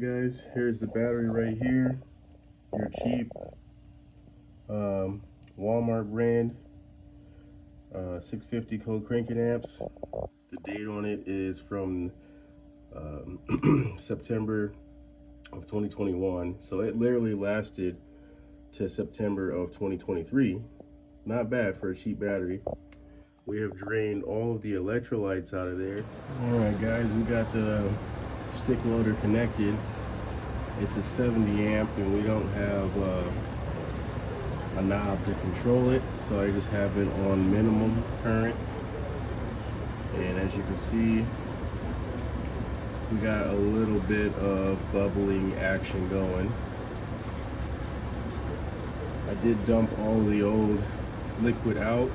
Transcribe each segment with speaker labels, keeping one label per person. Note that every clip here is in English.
Speaker 1: guys, here's the battery right here. Your cheap Walmart brand 650 co-cranking amps. The date on it is from September of 2021, so it literally lasted to September of 2023. Not bad for a cheap battery. We have drained all of the electrolytes out of there. All right guys, we got the stick welder connected. It's a 70 amp and we don't have a knob to control it, so I just have it on minimum current. And as you can see, we got a little bit of bubbling action going. I did dump all the old liquid out,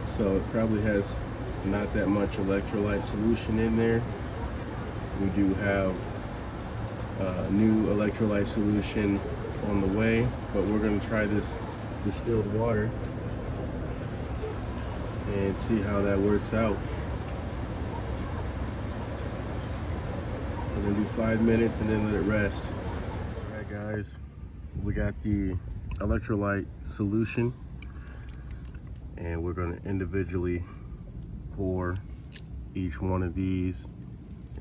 Speaker 1: so it probably has not that much electrolyte solution in there. We do have new electrolyte solution on the way, but we're going to try this distilled water and see how that works out. We're going to do 5 minutes and then let it rest. All right guys, we got the electrolyte solution and we're going to individually pour each one of these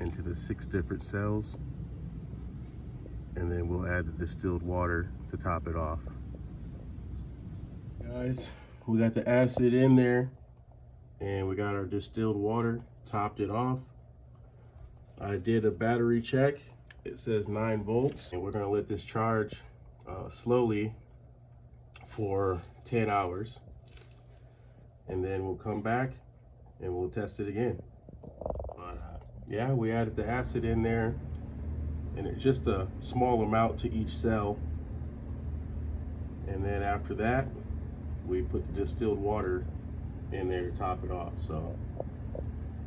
Speaker 1: into the 6 different cells, and then we'll add the distilled water to top it off. Guys, we got the acid in there and we got our distilled water, topped it off. I did a battery check. It says 9 volts, and we're gonna let this charge slowly for 10 hours. And then we'll come back and we'll test it again. But yeah, we added the acid in there, and it's just a small amount to each cell. And then after that, we put the distilled water in there to top it off. So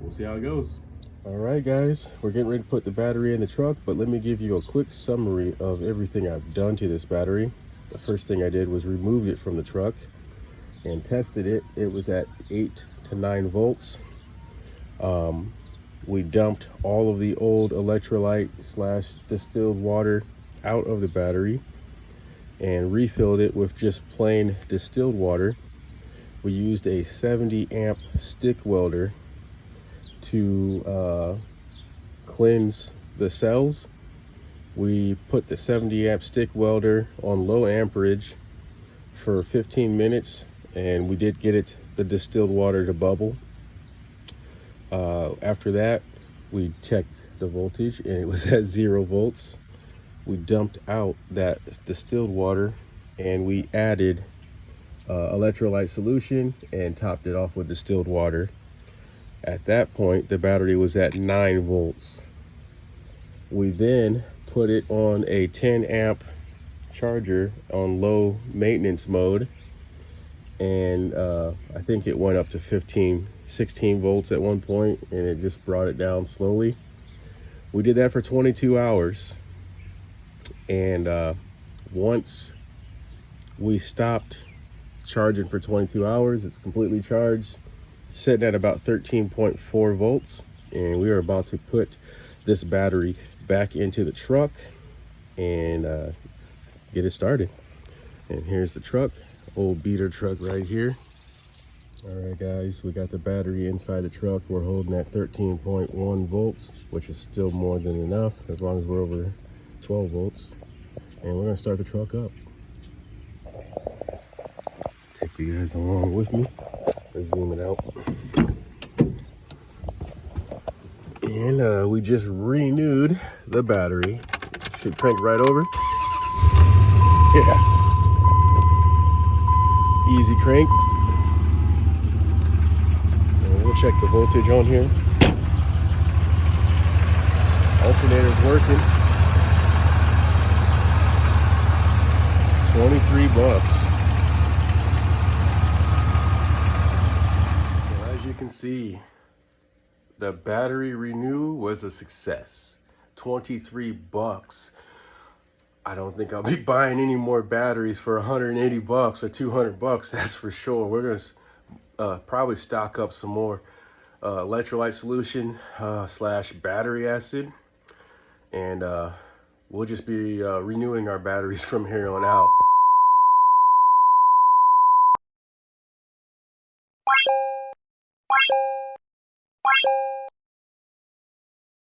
Speaker 1: we'll see how it goes. All right guys, we're getting ready to put the battery in the truck, but let me give you a quick summary of everything I've done to this battery. The first thing I did was remove it from the truck and tested it. It was at 8 to 9 volts. We dumped all of the old electrolyte slash distilled water out of the battery and refilled it with just plain distilled water. We used a 70 amp stick welder to cleanse the cells. We put the 70 amp stick welder on low amperage for 15 minutes, and we did get the distilled water to bubble. After that, we checked the voltage and it was at 0 volts. We dumped out that distilled water and we added electrolyte solution and topped it off with distilled water. At that point, the battery was at 9 volts. We then put it on a 10 amp charger on low maintenance mode, and I think it went up to 16 volts at one point, and it just brought it down slowly. We did that for 22 hours, and once we stopped charging for 22 hours, it's completely charged, sitting at about 13.4 volts, and we are about to put this battery back into the truck and get it started. And here's the truck, old beater truck right here. All right guys, we got the battery inside the truck. We're holding at 13.1 volts, which is still more than enough as long as we're over 12 volts. And we're gonna start the truck up. Take you guys along with me. Let's zoom it out. And we just renewed the battery. Should crank right over. Yeah. Easy cranked. And we'll check the voltage on here. Alternator's working. 23 bucks. So as you can see, the battery renew was a success. 23 bucks. I don't think I'll be buying any more batteries for 180 bucks or 200 bucks, that's for sure. We're gonna probably stock up some more electrolyte solution slash battery acid, and we'll just be renewing our batteries from here on out.